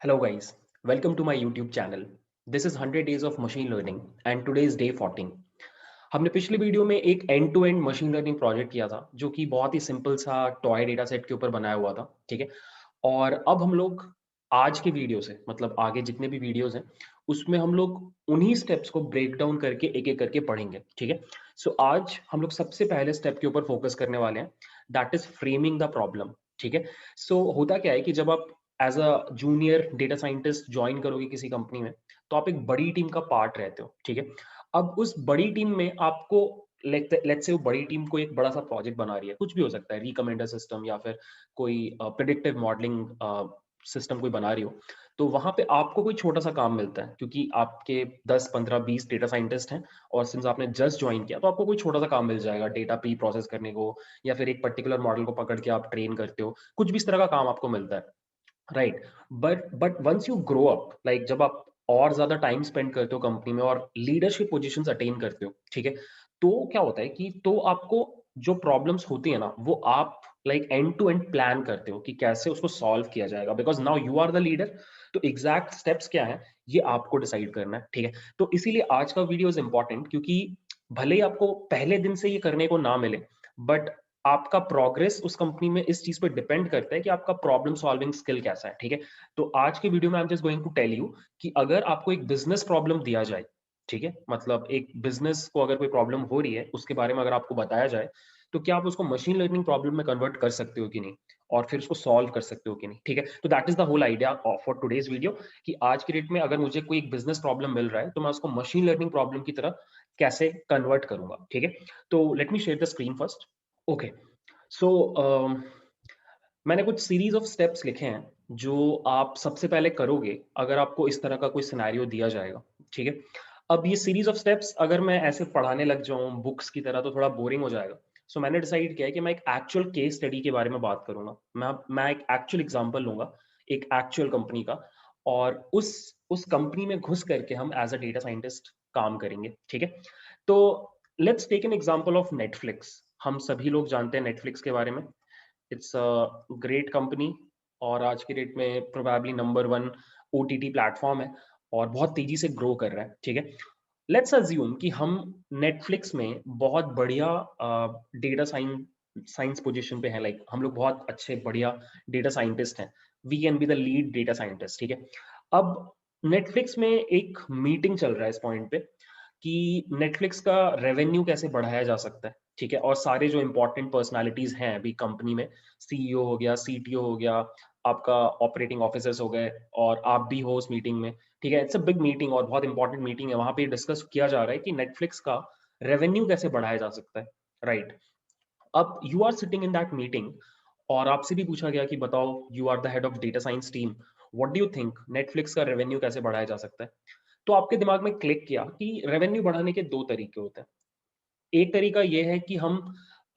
Hello guys, welcome to my YouTube channel. This is 100 days of machine learning and today is day 14. हमने पिछली video में एक end to end machine learning project किया था जो कि बहुत ही सिंपल सा टॉय डेटा सेट के ऊपर बनाया हुआ था, ठीक है। और अब हम लोग आज के वीडियो से मतलब आगे जितने भी वीडियोस हैं उसमें हम लोग उन्हीं स्टेप्स को ब्रेक डाउन करके एक एक करके पढ़ेंगे, ठीक है। सो आज हम लोग सबसे पहले स्टेप के ऊपर फोकस करने वाले हैं, that is framing the problem, ठीक है। सो होता क्या है कि जब आप as a junior data scientist join करोगे किसी कंपनी में, तो आप एक बड़ी टीम का पार्ट रहते हो, ठीक है। अब उस बड़ी टीम में आपको लेट्स से वो बड़ी टीम को एक बड़ा सा प्रोजेक्ट बना रही है, कुछ भी हो सकता है, रिकमेंडर सिस्टम या फिर कोई प्रिडिक्टिव मॉडलिंग सिस्टम कोई बना रही हो। तो वहां पे आपको कोई छोटा सा काम मिलता है क्योंकि आपके 10 15 20 डेटा साइंटिस्ट हैं और सिंस आपने जस्ट ज्वाइन किया तो आपको कोई छोटा सा काम मिल जाएगा डेटा प्री प्रोसेस करने को, या फिर एक पर्टिकुलर मॉडल को पकड़ के आप ट्रेन करते हो, कुछ भी इस तरह का काम आपको मिलता है, right. But once you grow up, like जब आप और ज्यादा टाइम स्पेंड करते हो कंपनी में और लीडरशिप पोजीशंस अटेन करते हो, ठीक है, तो क्या होता है कि तो आपको जो प्रॉब्लम्स होती है ना वो आप like end to end plan करते हो कि कैसे उसको सॉल्व किया जाएगा, because now you are the leader. तो एग्जैक्ट स्टेप्स क्या है ये आपको डिसाइड करना है, ठीक है। तो इसीलिए आज का वीडियो इज इंपॉर्टेंट क्योंकि भले ही आपको पहले दिन से ये करने को ना मिले, बट आपका प्रोग्रेस उस कंपनी में इस चीज पे डिपेंड करता है कि आपका प्रॉब्लम सॉल्विंग स्किल कैसा है, ठीक है। तो आज की वीडियो में I am just going to tell you कि अगर आपको एक बिजनेस प्रॉब्लम दिया जाए, ठीक है, मतलब एक बिजनेस को अगर कोई प्रॉब्लम हो रही है उसके बारे में अगर आपको बताया जाए, तो क्या आप उसको मशीन लर्निंग प्रॉब्लम में कन्वर्ट कर सकते हो कि नहीं, और फिर उसको सॉल्व कर सकते हो कि नहीं, ठीक है। तो that is the whole idea for today's video कि आज की डेट में अगर मुझे कोई एक बिजनेस प्रॉब्लम मिल रहा है तो मैं उसको मशीन लर्निंग प्रॉब्लम की तरह कैसे कन्वर्ट करूंगा, ठीक है। तो let me share the screen first. Okay, so मैंने कुछ सीरीज ऑफ स्टेप्स लिखे हैं जो आप सबसे पहले करोगे अगर आपको इस तरह का कोई सिनेरियो दिया जाएगा, ठीक है। अब ये सीरीज ऑफ स्टेप्स अगर मैं ऐसे पढ़ाने लग जाऊं बुक्स की तरह तो थोड़ा बोरिंग हो जाएगा। सो मैंने डिसाइड किया है कि मैं एक एक्चुअल केस स्टडी के बारे में बात करूंगा। मैं एक एक्चुअल एग्जांपल लूंगा, एक एक्चुअल कंपनी का, और उस कंपनी में घुस करके हम एज अ डेटा साइंटिस्ट काम करेंगे, ठीक है। तो let's take an example of Netflix. हम सभी लोग जानते हैं नेटफ्लिक्स के बारे में। इट्स अ ग्रेट कंपनी और आज की डेट में probably number one OTT platform है और बहुत तेजी से ग्रो कर रहा है, ठीक है। लेट्स अज्यूम कि हम नेटफ्लिक्स में बहुत बढ़िया डेटा साइंस पोजीशन पे हैं, लाइक हम लोग बहुत अच्छे बढ़िया डेटा साइंटिस्ट हैं। We can be the lead data scientist, ठीक है। अब नेटफ्लिक्स में एक मीटिंग चल रहा है इस पॉइंट पे कि नेटफ्लिक्स का रेवेन्यू कैसे बढ़ाया जा सकता है, ठीक है। और सारे जो इंपॉर्टेंट पर्सनालिटीज हैं अभी कंपनी में, सीईओ हो गया, सीटीओ हो गया, आपका ऑपरेटिंग ऑफिसर्स हो गए, और आप भी हो उस मीटिंग में, ठीक है। इट्स अ बिग मीटिंग और बहुत इंपॉर्टेंट मीटिंग है। वहां पे डिस्कस किया जा रहा है कि नेटफ्लिक्स का रेवेन्यू कैसे बढ़ाया जा सकता है, राइट। अब you are sitting in that meeting और आपसे भी पूछा गया कि बताओ, you are the head of data science team, what do you think Netflix का रेवेन्यू कैसे बढ़ाया जा सकता है। तो आपके दिमाग में क्लिक किया कि रेवेन्यू बढ़ाने के दो तरीके होते हैं। एक तरीका ये है कि हम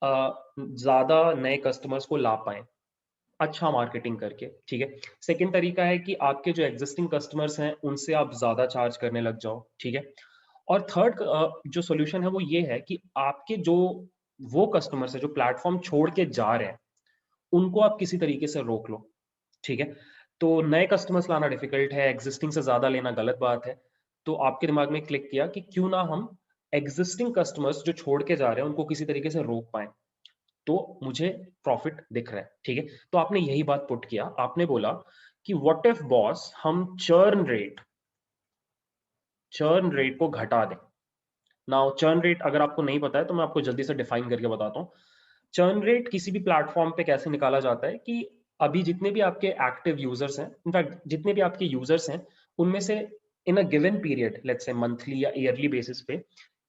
ज्यादा नए कस्टमर्स को ला पाए अच्छा मार्केटिंग करके, ठीक है। सेकंड तरीका है कि आपके जो एग्जिस्टिंग कस्टमर्स हैं उनसे आप ज्यादा चार्ज करने लग जाओ, ठीक है। और थर्ड जो सॉल्यूशन है वो ये है कि आपके जो वो कस्टमर्स है जो प्लेटफॉर्म छोड़ के जा रहे हैं उनको आप किसी तरीके से रोक लो, ठीक है। तो नए कस्टमर्स लाना डिफिकल्ट है, एग्जिस्टिंग से ज्यादा लेना गलत बात है। तो आपके दिमाग में क्लिक किया कि क्यों ना हम एग्जिस्टिंग कस्टमर्स जो छोड़ के जा रहे हैं उनको किसी तरीके से रोक पाए, तो मुझे प्रॉफिट दिख रहा है, ठीक है। तो आपने यही बात पुट किया, आपने बोला कि व्हाट इफ बॉस हम चर्न रेट को घटा दें। नाउ चर्न रेट अगर आपको नहीं पता है तो मैं आपको जल्दी से डिफाइन करके बताता हूँ। चर्न रेट किसी भी प्लेटफॉर्म पे कैसे निकाला जाता है कि अभी जितने भी आपके एक्टिव यूजर्स हैं, इनफैक्ट जितने भी आपके यूजर्स हैं, उनमें से in a given period, let's say monthly या ईयरली बेसिस पे,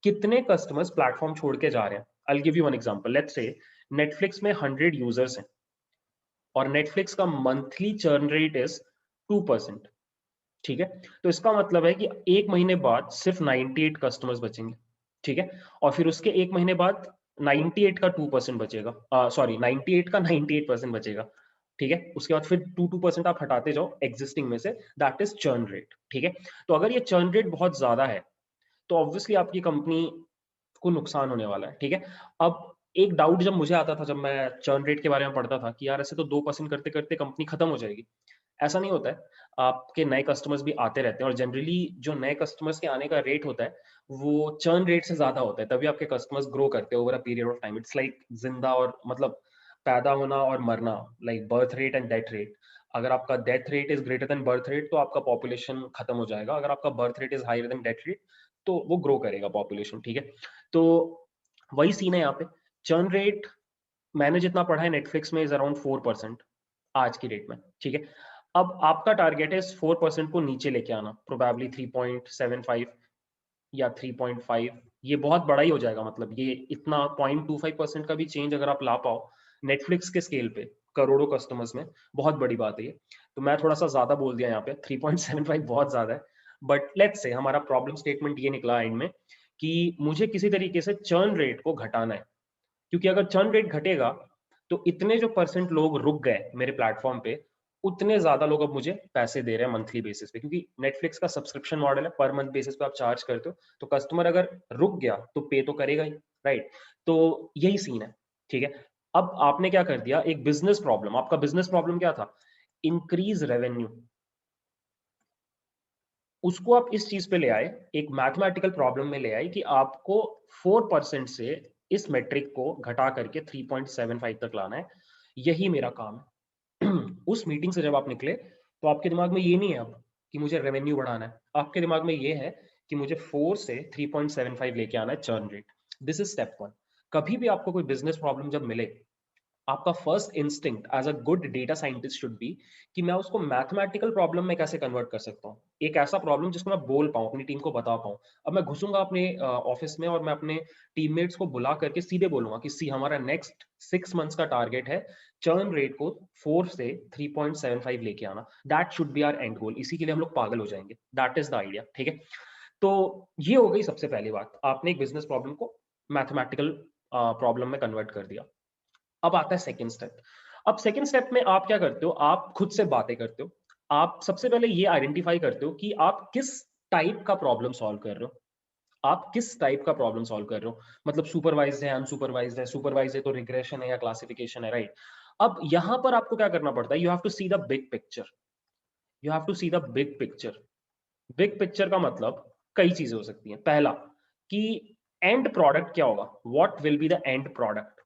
कितने कस्टमर्स प्लेटफॉर्म छोड़ के जा रहे हैं। I give you one example, let's say Netflix में 100 यूजर्स हैं और नेटफ्लिक्स का मंथली चर्न रेट इज 2%, ठीक है। तो इसका मतलब है कि एक महीने बाद सिर्फ 98 कस्टमर्स बचेंगे, ठीक है। और फिर उसके एक महीने बाद 98 का 2% बचेगा, सॉरी 98 का 98% बचेगा, ठीक है। उसके बाद फिर 2% आप हटाते जाओ एग्जिस्टिंग में से, दैट इज चर्न रेट, ठीक है। तो अगर ये चर्न रेट बहुत ज्यादा है तो ऑब्वियसली आपकी कंपनी को नुकसान होने वाला है, ठीक है। अब एक डाउट जब मुझे आता था जब मैं चर्न रेट के बारे में पढ़ता था कि यार ऐसे तो 2% करते करते कंपनी खत्म हो जाएगी, ऐसा नहीं होता है, आपके नए कस्टमर्स भी आते रहते हैं और जनरली जो नए कस्टमर्स के आने का रेट होता है, वो चर्न रेट से ज़्यादा होता है, तभी आपके कस्टमर्स ग्रो करते हैं over a period of time. It's like ज़िंदा और मतलब पैदा होना और मरना, like birth rate and death rate. अगर आपका death rate is greater than birth rate, तो आपका पॉपुलेशन खत्म हो जाएगा। अगर आपका birth rate is higher than death rate, तो वो ग्रो करेगा पॉपुलेशन, ठीक है? तो वही सीन है यहाँ पे। चर्न रेट मैंने जितना पढ़ा है नेटफ्लिक्स में इज़ अराउंड 4% आज की डेट में, ठीक है? अब आपका टारगेट है इस 4% को नीचे लेके आना, प्रोबेबली 3.75 या 3.5। ये बहुत बड़ा ही हो जाएगा, मतलब ये इतना 0.25% का भी चेंज अगर आप ला पाओ नेटफ्लिक्स के स्केल पे, करोड़ों कस्टमर्स में, बहुत बड़ी बात है ये। तो मैं थोड़ा-सा ज़्यादा बोल दिया यहाँ पे, 3.75 बहुत ज़्यादा है। बट लेट्स से हमारा प्रॉब्लम स्टेटमेंट ये निकला एंड में कि मुझे किसी तरीके से चर्न रेट को घटाना है। क्योंकि अगर चर्न रेट घटेगा, तो इतने जो परसेंट लोग रुक गए मेरे प्लेटफॉर्म पे, उतने ज़्यादा लोग अब मुझे पैसे दे रहे हैं मंथली बेसिस पे, क्योंकि नेटफ्लिक्स का सब्सक्रिप्शन मॉडल है, पर मंथ बेसिस पे आप चार्ज करते हो, तो कस्टमर अगर रुक गया, तो पे तो करेगा ही, राइट? तो यही सीन है, ठीक है? अब आपने क्या कर दिया, एक बिज़नेस प्रॉब्लम, आपका बिज़नेस प्रॉब्लम क्या था? Increase revenue. उसको आप इस चीज़ पे ले आए, एक मैथमेटिकल प्रॉब्लम में ले आए कि आपको 4% से इस मेट्रिक को घटा करके 3.75 तक लाना है। यही मेरा काम है। उस मीटिंग से जब आप निकले, तो आपके दिमाग में ये नहीं है अब कि मुझे रेवेन्यू बढ़ाना है। आपके दिमाग में ये है कि मुझे 4 से 3.75 लेके आना है churn rate. This is step 1। कभी भी आपको कोई बिज़नेस प्रॉब्लम जब मिले, आपका first instinct as a good data scientist should be कि मैं उसको मैथमेटिकल प्रॉब्लम में कैसे कन्वर्ट कर सकता हूँ, एक ऐसा प्रॉब्लम जिसको मैं बोल पाऊँ, अपनी टीम को बता पाऊँ। अब मैं घुसूंगा अपने ऑफिस में और मैं अपने टीममेट्स को बुला करके सीधे बोलूंगा कि सी हमारा नेक्स्ट 6 मंथ्स का टारगेट है चर्न रेट को 4 से 3.75 लेके आना। That should be our end goal. इसी के लिए हम लोग पागल हो जाएंगे। दैट इज द आइडिया, ठीक है? तो ये हो गई सबसे पहली बात, आपने एक बिजनेस प्रॉब्लम को मैथमेटिकल प्रॉब्लम में कन्वर्ट कर दिया। अब आता है सेकंड स्टेप। अब सेकंड स्टेप में आप क्या करते हो, आप खुद से बातें करते हो। आप सबसे पहले ये आइडेंटिफाई करते हो कि आप किस टाइप का प्रॉब्लम सॉल्व कर रहे हो। आप किस टाइप का प्रॉब्लम सॉल्व कर रहे हो, मतलब सुपरवाइज्ड है, अनसुपरवाइज्ड है, सुपरवाइज्ड है तो रिग्रेशन है या क्लासिफिकेशन है, राइट? अब यहां पर आपको क्या करना पड़ता है, you have to see the big picture. You have to see the big picture. Big picture का मतलब कई चीजें हो सकती हैं। पहला कि एंड प्रोडक्ट क्या होगा, what will be the end product,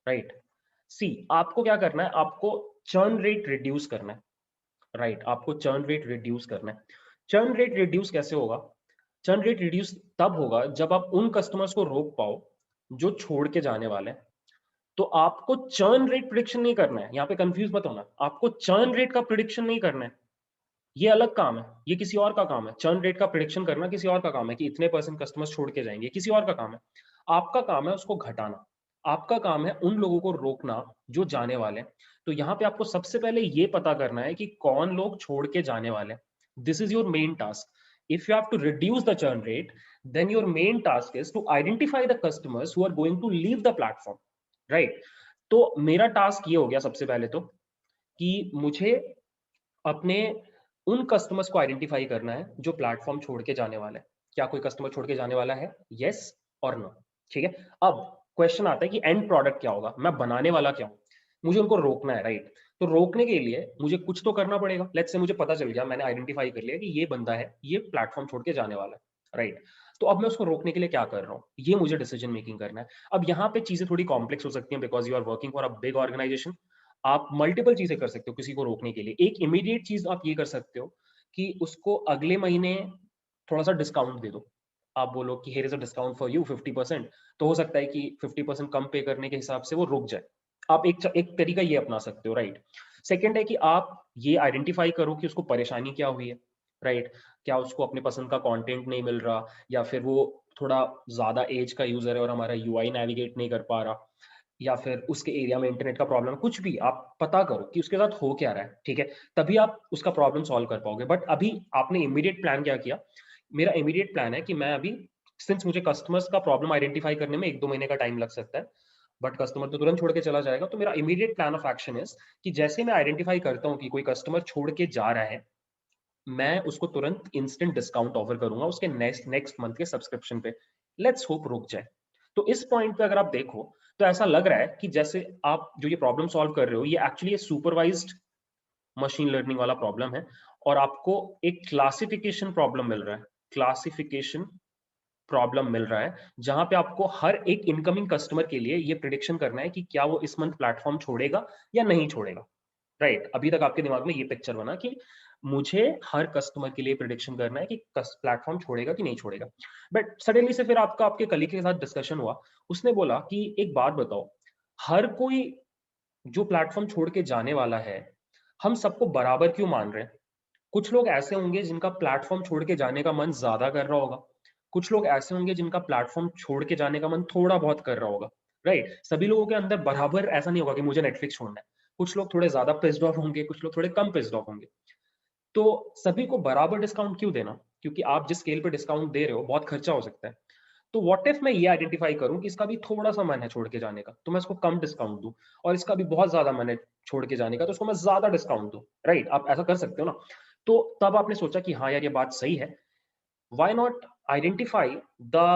right? See आपको क्या करना है, आपको चर्न रेट रिड्यूस करना है, राइट? आपको चर्न रेट रिड्यूस करना है। चर्न रेट रिड्यूस कैसे होगा? चर्न रेट रिड्यूस तब होगा जब आप उन कस्टमर्स को रोक पाओ जो छोड़ के जाने वाले हैं। तो आपको चर्न रेट प्रिडिक्शन नहीं करना है, यहाँ पे कंफ्यूज मत होना। आपको चर्न रेट का प्रिडिक्शन नहीं करना है, ये अलग काम है, ये किसी और का काम है। चर्न रेट का प्रिडिक्शन करना किसी और का काम है कि इतने परसेंट कस्टमर्स छोड़ के जाएंगे, किसी और का काम है। आपका काम है उसको घटाना। आपका काम है उन लोगों को रोकना जो जाने वाले हैं। तो यहाँ पे आपको सबसे पहले ये पता करना है कि कौन लोग छोड़ के जाने वाले हैं। This is your main task. If you have to reduce the churn rate, then your main task is to identify the customers who are going to leave the platform, right? तो मेरा टास्क ये हो गया सबसे पहले तो कि मुझे अपने उन कस्टमर्स को आइडेंटिफाई करना है जो प्लेटफॉर्म छोड़ के जाने वाला है। क्या कोई कस्टमर छोड़ के जाने वाला है? यस और नो, ठीक है? अब क्वेश्चन आता है कि एंड प्रोडक्ट क्या होगा, मैं बनाने वाला क्या हूं? मुझे उनको रोकना है, राइट? तो रोकने के लिए मुझे कुछ तो करना पड़ेगा। लेट्स से मुझे पता चल गया, मैंने आइडेंटिफाई कर लिया कि ये बंदा है, ये प्लेटफॉर्म छोड़ के जाने वाला है, राइट? तो अब मैं उसको रोकने के लिए क्या कर रहा हूँ, ये मुझे डिसीजन मेकिंग करना है। अब यहाँ पे चीजें थोड़ी कॉम्प्लेक्स हो सकती हैं because you are working for a big organization. आप मल्टीपल चीजें कर सकते हो किसी को रोकने के लिए। एक इमीडिएट चीज आप ये कर सकते हो कि उसको अगले महीने थोड़ा सा डिस्काउंट दे दो। आप बोलो कि here is a discount for you 50%। तो हो सकता है कि 50% कम पे करने के हिसाब से वो रुक जाए। आप एक तरीका ये अपना सकते हो, राइट? सेकेंड है कि आप ये आइडेंटिफाई करो कि उसको परेशानी क्या हुई है, राइट? क्या उसको अपने पसंद का कंटेंट नहीं मिल रहा, या फिर वो थोड़ा ज्यादा एज का यूजर है और हमारा यूआई नेविगेट नहीं कर पा रहा, या फिर उसके एरिया में इंटरनेट का प्रॉब्लम है, कुछ भी आप पता करो कि उसके साथ हो क्या रहा है, ठीक है? तभी आप उसका प्रॉब्लम सॉल्व कर पाओगे। बट अभी आपने इमीडिएट प्लान क्या किया? मेरा इमीडिएट प्लान है कि मैं अभी, सिंस मुझे कस्टमर्स का प्रॉब्लम आइडेंटिफाई करने में 1-2 महीने का टाइम लग सकता है, बट कस्टमर तो तुरंत छोड़ के चला जाएगा। तो मेरा immediate plan of action is कि जैसे मैं आइडेंटिफाई करता हूँ कि कोई कस्टमर छोड़ के जा रहा है, मैं उसको तुरंत इंस्टेंट डिस्काउंट ऑफर करूंगा उसके नेक्स्ट नेक्स्ट मंथ के सब्सक्रिप्शन पे। लेट्स होप रुक जाए। तो इस पॉइंट पे अगर आप देखो, तो ऐसा लग रहा है कि जैसे आप जो ये प्रॉब्लम सॉल्व कर रहे हो, ये एक्चुअली सुपरवाइज्ड मशीन लर्निंग वाला प्रॉब्लम है और आपको एक क्लासिफिकेशन प्रॉब्लम मिल रहा है, क्लासिफिकेशन प्रॉब्लम मिल रहा है, जहां पे आपको हर एक इनकमिंग कस्टमर के लिए ये प्रिडिक्शन करना है कि क्या वो इस मंथ प्लेटफॉर्म छोड़ेगा या नहीं छोड़ेगा। राइट, अभी तक आपके दिमाग में ये पिक्चर बना कि मुझे हर कस्टमर के लिए प्रिडिक्शन करना है कि प्लेटफॉर्म छोड़ेगा कि नहीं छोड़ेगा। बट सडनली से फिर आपका आपके कलीग के साथ डिस्कशन हुआ, उसने बोला कि एक बात बताओ, हर कोई जो प्लेटफॉर्म छोड़ के जाने वाला है, हम सबको बराबर क्यों मान रहे हैं? कुछ लोग ऐसे होंगे जिनका प्लेटफॉर्म छोड़ के जाने का मन ज्यादा कर रहा होगा, कुछ लोग ऐसे होंगे जिनका प्लेटफॉर्म छोड़ के जाने का मन थोड़ा बहुत कर रहा होगा। राइट, सभी लोगों के अंदर बराबर ऐसा नहीं होगा कि मुझे नेटफ्लिक्स छोड़ना है। कुछ लोग थोड़े ज्यादा पिस्ड ऑफ होंगे, कुछ लोग थोड़े कम पिस्ड ऑफ होंगे। तो सभी को बराबर डिस्काउंट क्यों देना? क्योंकि आप जिस स्केल पे डिस्काउंट दे रहे हो बहुत खर्चा हो सकता है। तो व्हाट इफ मैं ये आइडेंटिफाई करूं कि इसका भी थोड़ा सा मन है छोड़ के जाने का, तो मैं इसको कम डिस्काउंट दूं, और इसका भी बहुत ज्यादा मन है छोड़ के जाने का, तो उसको मैं ज्यादा डिस्काउंट दूं। राइट, आप ऐसा कर सकते हो ना। तो तब आपने सोचा कि हाँ यार ये बात सही है, why not identify the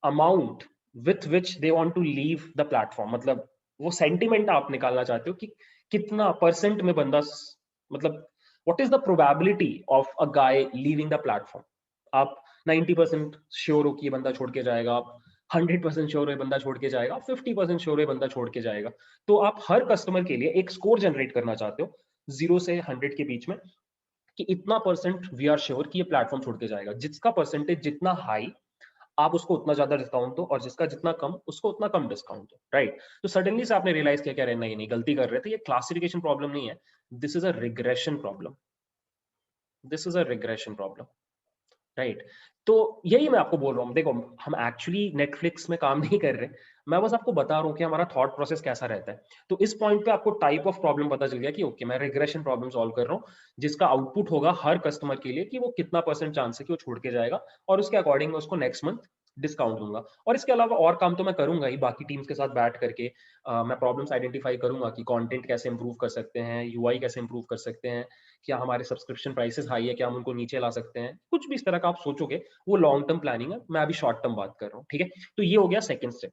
amount with which they want to leave the platform। मतलब वो सेंटिमेंट आप निकालना चाहते हो कि कितना परसेंट में बंदा मतलब what is the probability of a guy leaving the platform। आप 90% श्योर हो कि ये बंदा छोड़ के जाएगा, आप 100% श्योर हो ये बंदा छोड़ के जाएगा, आप 50% श्योर हो ये बंदा छोड़ के जाएगा। तो आप हर कस्टमर के लिए एक स्कोर जनरेट करना चाहते हो 0 से 100 के बीच में, कि इतना परसेंट वी आर श्योर कि ये प्लेटफॉर्म छोड़ के जाएगा। जिसका परसेंटेज जितना हाई, आप उसको उतना ज्यादा डिस्काउंट दो, और जिसका जितना कम, उसको उतना कम डिस्काउंट दो। राइट, तो सडनली से आपने रियलाइज किया, क्या रहना, ये नहीं गलती कर रहे थे, ये क्लासिफिकेशन प्रॉब्लम नहीं है, this is a regression problem, this is a regression problem. Right, तो यही मैं आपको बोल रहा हूँ। देखो, हम एक्चुअली नेटफ्लिक्स में काम नहीं कर रहे, मैं बस आपको बता रहा हूँ कि हमारा थॉट प्रोसेस कैसा रहता है। तो इस पॉइंट पे आपको टाइप ऑफ प्रॉब्लम पता चल गया कि ओके, मैं रिग्रेशन प्रॉब्लम सॉल्व कर रहा हूँ, जिसका आउटपुट होगा हर कस्टमर के लिए कि वो कितना परसेंट चांस है कि वो छोड़ के जाएगा, और उसके अकॉर्डिंग मैं उसको नेक्स्ट मंथ डिस्काउंट दूंगा। और इसके अलावा और काम तो मैं करूंगा ही, बाकी टीम्स के साथ बैठ करके मैं प्रॉब्लम्स आइडेंटिफाई करूंगा कि कंटेंट कैसे इंप्रूव कर सकते हैं, यूआई कैसे इंप्रूव कर सकते हैं, क्या हमारे सब्सक्रिप्शन प्राइसेस हाई है, क्या हम उनको नीचे ला सकते हैं, कुछ भी इस तरह का आप सोचोगे, वो लॉन्ग टर्म प्लानिंग है, मैं अभी शॉर्ट टर्म बात कर रहा हूँ। ठीक है, तो ये हो गया सेकंड स्टेप।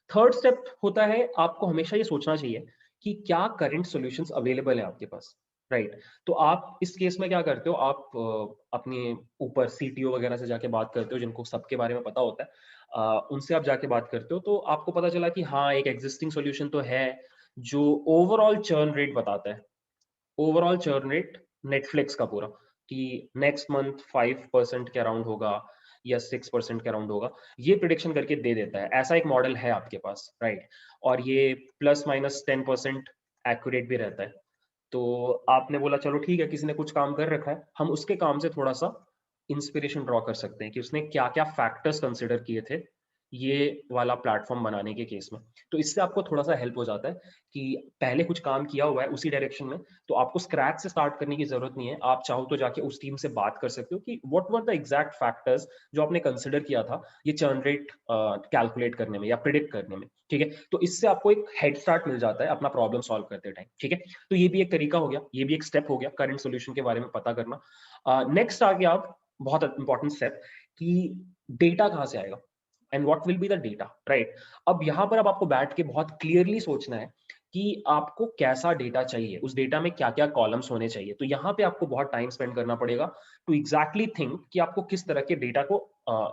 थर्ड स्टेप होता है, आपको हमेशा ये सोचना चाहिए कि क्या करंट सॉल्यूशंस अवेलेबल है आपके पास। राइट, तो आप इस केस में क्या करते हो, आप अपने ऊपर सीटीओ वगैरह से जाके बात करते हो, जिनको सबके बारे में पता होता है, उनसे आप जाके बात करते हो, तो आपको पता चला कि हाँ एक एग्जिस्टिंग सॉल्यूशन तो है जो ओवरऑल चर्न रेट बताता है, ओवरऑल चर्न रेट नेटफ्लिक्स का पूरा, कि नेक्स्ट मंथ 5% के अराउंड होगा या 6% के अराउंड होगा, ये प्रिडिक्शन करके दे देता है। ऐसा एक मॉडल है आपके पास। राइट, और ये +-10% एक्यूरेट भी रहता है। तो आपने बोला चलो ठीक है, किसी ने कुछ काम कर रखा है, हम उसके काम से थोड़ा सा इंस्पिरेशन ड्रॉ कर सकते हैं कि उसने क्या क्या फैक्टर्स कंसिडर किए थे ये वाला प्लेटफॉर्म बनाने के केस में। तो इससे आपको थोड़ा सा हेल्प हो जाता है कि पहले कुछ काम किया हुआ है उसी डायरेक्शन में, तो आपको स्क्रैच से स्टार्ट करने की जरूरत नहीं है। आप चाहो तो जाके उस टीम से बात कर सकते हो कि what were the exact factors जो आपने कंसिडर किया था ये चर्न रेट कैलकुलेट करने में या प्रिडिक्ट करने में। ठीक है, तो इससे आपको एक हेड स्टार्ट मिल जाता है अपना प्रॉब्लम सॉल्व करते टाइम। ठीक है, तो ये भी एक तरीका हो गया, ये भी एक स्टेप हो गया करंट सोल्यूशन के बारे में पता करना। नेक्स्ट आ गया आप बहुत इंपॉर्टेंट स्टेप, कि डेटा कहाँ से आएगा and what will be the data. Right, अब यहाँ पर अब आपको बैठ के बहुत क्लियरली सोचना है कि आपको कैसा डेटा चाहिए, उस डेटा में क्या क्या कॉलम्स होने चाहिए। तो यहाँ पे आपको बहुत टाइम स्पेंड करना पड़ेगा टू एग्जैक्टली थिंक कि आपको किस तरह के डेटा को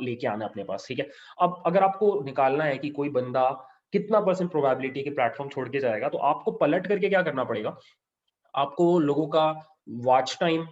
लेके आना है अपने पास। ठीक है, अब अगर आपको निकालना है कि कोई बंदा कितना परसेंट प्रोबेबिलिटी के प्लेटफॉर्म छोड़ के जाएगा, तो आपको पलट करके क्या करना पड़ेगा, आपको लोगों का वॉच टाइम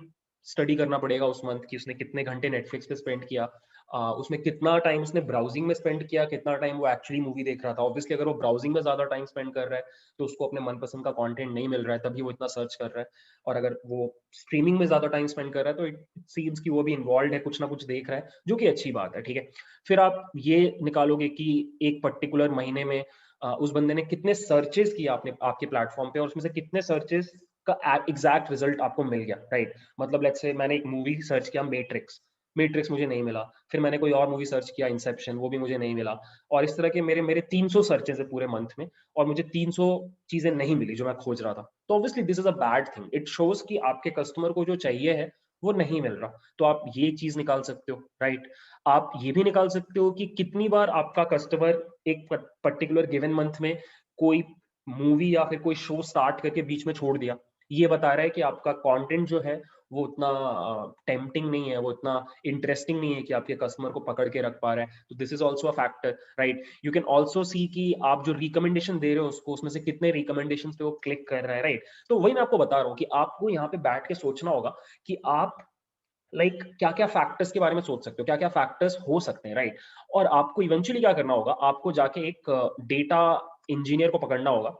स्टडी करना पड़ेगा उस मंथ की, उसने कितने घंटे नेटफ्लिक्स पे स्पेंड किया, उसमें कितना टाइम उसने ब्राउजिंग में स्पेंड किया, कितना टाइम वो एक्चुअली मूवी देख रहा था। ऑब्वियसली अगर वो ब्राउजिंग में ज्यादा टाइम स्पेंड कर रहा है तो उसको अपने मनपसंद का कंटेंट नहीं मिल रहा है, तभी वो इतना सर्च कर रहा है। और अगर वो स्ट्रीमिंग में ज्यादा टाइम स्पेंड कर रहा है तो इट सीम्स कि वो भी इन्वॉल्व है, कुछ ना कुछ देख रहा है, जो कि अच्छी बात है। ठीक है, फिर आप ये निकालोगे कि एक पर्टिकुलर महीने में उस बंदे ने कितने सर्चेस किया आपने आपके प्लेटफॉर्म पे, और उसमें से कितने सर्चेस का एग्जैक्ट रिजल्ट आपको मिल गया। राइट, मतलब लेट्स से मैंने एक मूवी सर्च किया मैट्रिक्स, मैट्रिक्स मुझे नहीं मिला, फिर मैंने कोई और मूवी सर्च किया इंसेप्शन, वो भी मुझे नहीं मिला, और इस तरह के मेरे मेरे 300 सर्चेस है पूरे मंथ में, और मुझे 300 चीजें नहीं मिली जो मैं खोज रहा था। तो obviously this is a bad thing, it shows कि आपके कस्टमर को जो चाहिए है वो नहीं मिल रहा। तो आप ये चीज निकाल सकते हो। राइट, आप ये भी निकाल सकते हो कि कितनी बार आपका कस्टमर एक पर्टिकुलर गिवन मंथ में कोई मूवी या फिर कोई शो स्टार्ट करके बीच में छोड़ दिया, ये बता रहा है कि आपका कंटेंट जो है वो उतना टेम्पटिंग नहीं है, वो इतना इंटरेस्टिंग नहीं है कि आपके कस्टमर को पकड़ के रख पा रहा है। तो this is also a factor, right. You can also see कि आप जो रिकमेंडेशन दे रहे हो उसको, उसमें से कितने रिकमेंडेशन पे वो क्लिक कर रहा है, राइट। तो वही मैं आपको बता रहा हूँ कि आपको यहाँ पे बैठ के सोचना होगा कि आप क्या क्या फैक्टर्स के बारे में सोच सकते हो, क्या क्या फैक्टर्स हो सकते हैं, राइट। और आपको इवेंचुअली क्या करना होगा, आपको जाके एक डेटा इंजीनियर को पकड़ना होगा,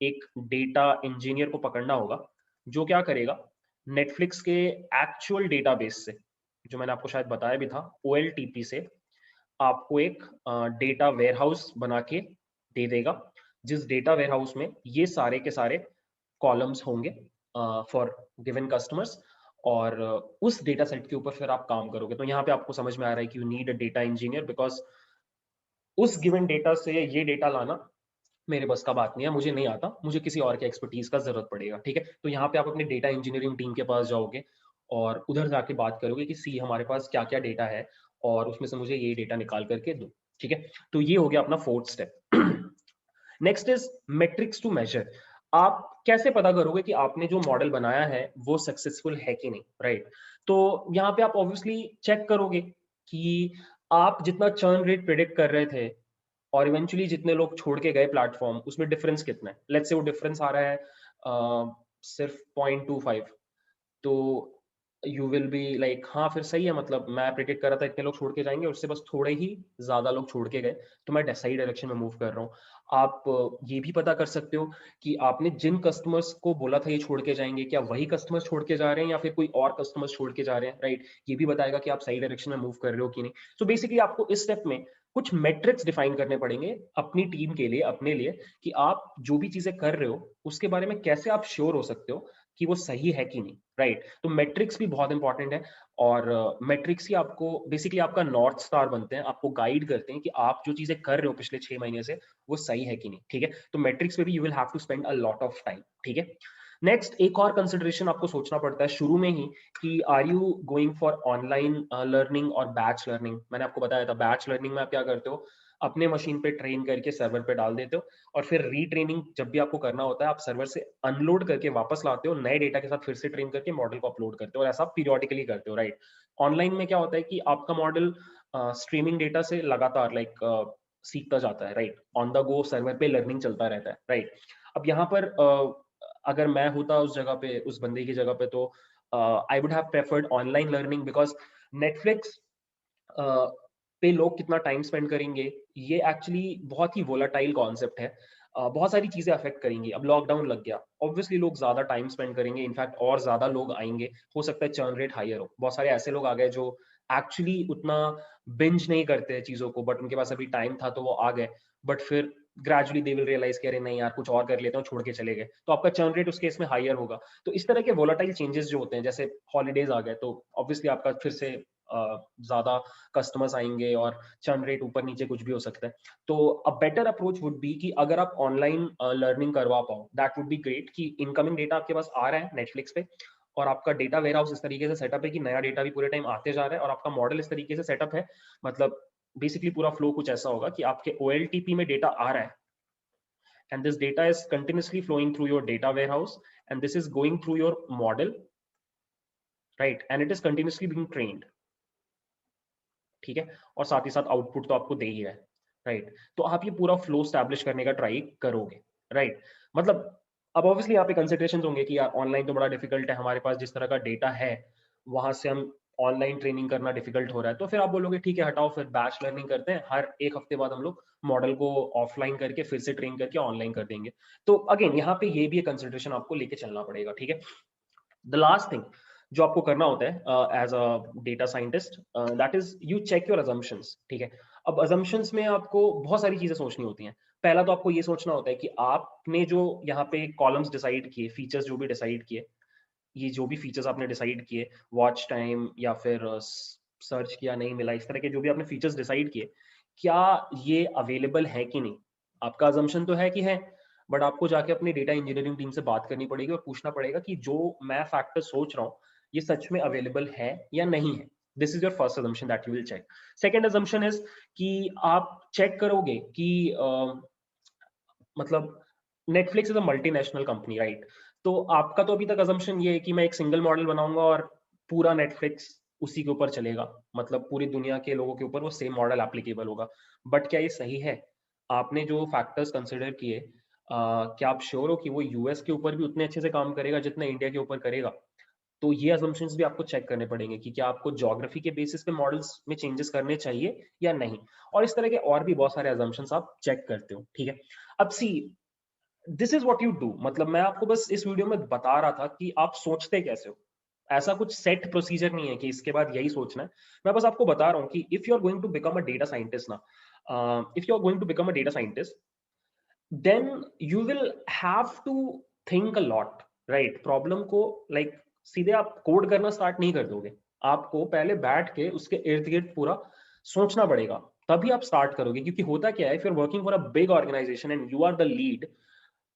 एक डेटा इंजीनियर को पकड़ना होगा जो क्या करेगा, नेटफ्लिक्स के एक्चुअल डेटाबेस से, जो मैंने आपको शायद बताया भी था, OLTP से आपको एक डेटा वेयरहाउस बना के दे देगा, जिस डेटा वेयरहाउस में ये सारे के सारे कॉलम्स होंगे फॉर गिवन कस्टमर्स। और उस डेटा सेट के ऊपर फिर आप काम करोगे। तो यहाँ पे आपको समझ में आ रहा है कि you need a data engineer, because उस गिवन डेटा से ये डेटा लाना मेरे बस का बात नहीं है, मुझे नहीं आता, मुझे किसी और के एक्सपर्टीज का जरूरत पड़ेगा, ठीक है। तो यहाँ पे आप अपने डेटा इंजीनियरिंग टीम के पास जाओगे और उधर जाके बात करोगे कि सी हमारे पास क्या क्या डेटा है और उसमें से मुझे ये डेटा निकाल करके दो, ठीक है। तो ये हो गया अपना fourth step. Next is metrics to measure. आप कैसे पता करोगे कि आपने जो मॉडल बनाया है वो सक्सेसफुल है कि नहीं, राइट। तो यहाँ पे आप ऑब्वियसली चेक करोगे कि आप जितना चर्न रेट प्रिडिक्ट कर रहे थे और इवेंचुअली जितने लोग छोड़ के गए प्लेटफॉर्म, उसमें डिफरेंस कितना है। लेट्स से वो डिफरेंस आ रहा है सिर्फ 0.25, तो यू विल बी लाइक हाँ फिर सही है, मतलब मैं प्रिडिक्ट कर रहा था इतने लोग छोड़ के जाएंगे, उससे बस थोड़े ही ज्यादा लोग छोड़ के गए, तो मैं सही डायरेक्शन में मूव कर रहा हूँ। आप ये भी पता कर सकते हो कि आपने जिन कस्टमर्स को बोला था ये छोड़ के जाएंगे, क्या वही कस्टमर्स छोड़ के जा रहे हैं या फिर कोई और कस्टमर्स छोड़ के जा रहे हैं, राइट। ये भी बताएगा कि आप सही डायरेक्शन में मूव कर रहे हो कि नहीं। सो बेसिकली आपको इस स्टेप में कुछ मेट्रिक्स डिफाइन करने पड़ेंगे अपनी टीम के लिए, अपने लिए, कि आप जो भी चीजें कर रहे हो उसके बारे में कैसे आप श्योर हो सकते हो कि वो सही है कि नहीं, राइट। तो मेट्रिक्स भी बहुत इंपॉर्टेंट है। और मेट्रिक्स ही आपको बेसिकली आपका नॉर्थ स्टार बनते हैं, आपको गाइड करते हैं कि आप जो चीजें कर रहे हो पिछले 6 महीने से वो सही है कि नहीं, ठीक है। तो मेट्रिक्स पे भी you will have to spend a lot of time, ठीक है। नेक्स्ट एक और कंसिडरेशन आपको सोचना पड़ता है शुरू में ही कि are you going for online learning और बैच लर्निंग। मैंने आपको बताया था बैच लर्निंग में आप क्या करते हो, अपने मशीन पे ट्रेन करके सर्वर पे डाल देते हो और फिर रीट्रेनिंग जब भी आपको करना होता है आप सर्वर से अनलोड करके वापस लाते हो, नए डेटा के साथ फिर से ट्रेन करके मॉडल को अपलोड करते हो, और ऐसा पीरियोडिकली करते हो, राइट। ऑनलाइन में क्या होता है कि आपका मॉडल स्ट्रीमिंग डेटा से लगातार सीखता जाता है, right. On the go server पे लर्निंग चलता रहता है, राइट। अब यहाँ पर अगर मैं होता उस जगह पे, उस बंदे की जगह पे, तो I would have preferred online learning, because Netflix पे लोग कितना टाइम स्पेंड करेंगे ये एक्चुअली बहुत ही वोलाटाइल कॉन्सेप्ट है। बहुत सारी चीजें अफेक्ट करेंगी। अब लॉकडाउन लग गया, ऑब्वियसली लोग ज्यादा टाइम स्पेंड करेंगे, इनफैक्ट और ज्यादा लोग आएंगे, हो सकता है चर्न रेट हायर हो। बहुत सारे ऐसे लोग आ गए जो एक्चुअली उतना बिंज नहीं करते हैं चीजों को, बट उनके पास अभी टाइम था तो वो आ गए, बट फिर ग्रेजुअली दे विल रियलाइज करें नहीं यार कुछ और कर लेता हूँ, छोड़ के चले गए, तो आपका चर्न रेट उस केस में हायर होगा। तो इस तरह के वोलाटाइल चेंजेस जो होते हैं, जैसे हॉलीडेज आ गए, तो ऑब्वियसली आपका फिर से ज्यादा कस्टमर्स आएंगे और चर्न रेट ऊपर नीचे कुछ भी हो सकता है। तो a better approach would be कि अगर आप ऑनलाइन लर्निंग करवा पाओ, दैट वुड बी ग्रेट, कि इनकमिंग डेटा आपके पास आ रहा है नेटफ्लिक्स पे और आपका डेटा वेयर हाउस इस तरीके से सेटअप है कि नया डेटा भी पूरे टाइम आते जा रहा है और आपका मॉडल इस तरीके से सेटअप है, मतलब बेसिकली पूरा फ्लो कुछ ऐसा होगा कि आपके OLTP में डेटा आ रहा है and this data is continuously flowing through your data warehouse and this is going through your model, right, and it is continuously being trained, ठीक है। और साथ ही साथ आउटपुट तो आपको दे ही है, राइट। तो आप ये पूरा फ्लो स्टैब्लिश करने का ट्राई करोगे, राइट। मतलब अब ऑब्वियसली यहाँ पे कंसिडरेशन होंगे कि यार ऑनलाइन तो बड़ा डिफिकल्ट है, हमारे पास जिस तरह का डेटा है वहां से हम ऑनलाइन ट्रेनिंग करना डिफिकल्ट हो रहा है, तो फिर आप बोलोगे ठीक है हटाओ, फिर बैच लर्निंग करते हैं, हर एक हफ्ते बाद हम लोग मॉडल को ऑफलाइन करके फिर से ट्रेन करके ऑनलाइन कर देंगे। तो अगेन यहाँ पे ये भी एक कंसिडरेशन आपको लेके चलना पड़ेगा, ठीक है। द लास्ट थिंग जो आपको करना होता है as a data scientist, that is you check your assumptions, ठीक है। अब अजम्पशंस में आपको बहुत सारी चीजें सोचनी होती हैं। पहला तो आपको ये सोचना होता है कि आपने जो यहाँ पे कॉलम्स डिसाइड किए, फीचर्स जो भी डिसाइड किए, ये जो भी फीचर्स आपने डिसाइड किए, वॉच टाइम या फिर सर्च किया नहीं मिला, इस तरह के जो भी आपने फीचर्स डिसाइड किए, क्या ये अवेलेबल है कि नहीं। आपका अजम्पशन तो है कि है, बट आपको जाके अपनी डेटा इंजीनियरिंग टीम से बात करनी पड़ेगी और पूछना पड़ेगा कि जो मैं फैक्टर सोच रहा हूँ ये सच में अवेलेबल है या नहीं है। This is your first assumption that you will check. Second assumption is कि आप चेक करोगे कि मतलब Netflix is a multinational company, right. तो आपका तो अभी तक अजम्पशन ये है कि मैं एक सिंगल मॉडल बनाऊंगा और पूरा नेटफ्लिक्स उसी के ऊपर चलेगा, मतलब पूरी दुनिया के लोगों के ऊपर वो सेम मॉडल एप्लीकेबल होगा। बट क्या ये सही है? आपने जो फैक्टर्स कंसिडर किए, क्या आप श्योर हो कि वो यूएस के ऊपर भी उतने अच्छे से काम करेगा जितना इंडिया के ऊपर करेगा? तो ये असम्पशंस भी आपको चेक करने पड़ेंगे कि क्या आपको ज्योग्राफी के बेसिस पे मॉडल्स में चेंजेस करने चाहिए या नहीं। और इस तरह के और भी बहुत सारे असम्पशंस आप चेक करते हो, ठीक है। अब see, this is what you do, मतलब मैं आपको बस इस वीडियो में बता रहा था कि आप सोचते कैसे हो। ऐसा कुछ सेट प्रोसीजर नहीं है कि इसके बाद यही सोचना है। मैं बस आपको बता रहा हूँ कि if you are going to become a data scientist ना, if you are going to become a data scientist, then you will have to think a lot, right? Problem को like सीधे आप कोड करना स्टार्ट नहीं कर दोगे। आपको पहले बैठ के उसके इर्द गिर्द पूरा सोचना पड़ेगा, तभी आप स्टार्ट करोगे। क्योंकि होता क्या है, if you are working for a big organization and you are the lead,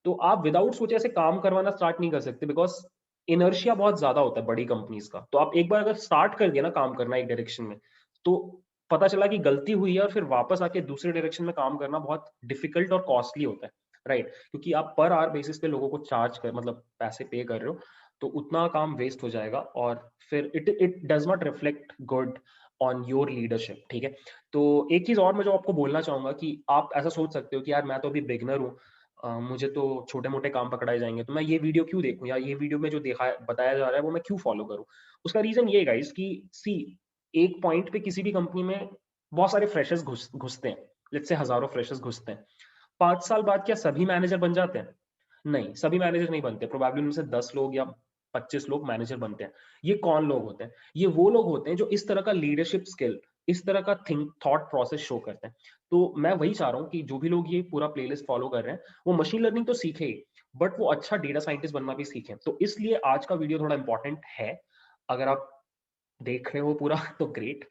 तो आप विदाउट सोचे ऐसे काम करवाना स्टार्ट नहीं कर सकते, बिकॉज इनर्शिया बहुत ज्यादा होता है बड़ी कंपनीज का। तो आप एक बार अगर स्टार्ट कर दिया ना काम करना एक डायरेक्शन में, तो पता चला कि गलती हुई है और फिर वापस आके दूसरे डायरेक्शन में काम करना बहुत डिफिकल्ट और कॉस्टली होता है, राइट? क्योंकि आप पर आवर बेसिस पे लोगों को चार्ज कर, मतलब पैसे पे कर रहे हो, तो उतना काम वेस्ट हो जाएगा और फिर it does not reflect good on your leadership, ठीक है। तो एक चीज और मैं जो आपको बोलना चाहूंगा कि आप ऐसा सोच सकते हो कि यार मैं तो अभी बिगनर हूँ, मुझे तो छोटे मोटे काम पकड़ाए जाएंगे, तो मैं ये वीडियो क्यों देखूं, या ये वीडियो में जो देखा बताया जा रहा है वो मैं क्यों फॉलो करूं। उसका रीजन ये गाइस कि सी, एक पॉइंट पे किसी भी कंपनी में बहुत सारे फ्रेशर्स घुसते हैं, लेट्स से हजारों फ्रेशर्स घुसते हैं। 5 साल बाद क्या सभी मैनेजर बन जाते हैं? नहीं, सभी मैनेजर नहीं बनते। प्रोबेबली उनमें से 10 लोग या 25 लोग मैनेजर बनते हैं। ये कौन लोग होते हैं? ये वो लोग होते हैं जो इस तरह का लीडरशिप स्किल, इस तरह का थिंक थॉट प्रोसेस शो करते हैं। तो मैं वही चाह रहा हूँ कि जो भी लोग ये पूरा प्लेलिस्ट फॉलो कर रहे हैं, वो मशीन लर्निंग तो सीखे ही, बट वो अच्छा डेटा साइंटिस्ट बनना भी सीखें। तो इसलिए आज का वीडियो थोड़ा इंपॉर्टेंट है। अगर आप देख रहे हो पूरा तो ग्रेट,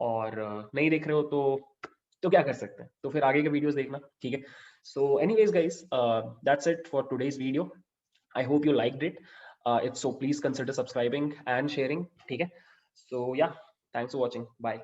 और नहीं देख रहे हो तो क्या कर सकते हैं, तो फिर आगे के वीडियोस देखना, ठीक है। So anyways guys, that's it for today's video. I hope you liked it. It's so please consider subscribing and sharing, ठीक है। सो या, थैंक्स फॉर वॉचिंग, बाय।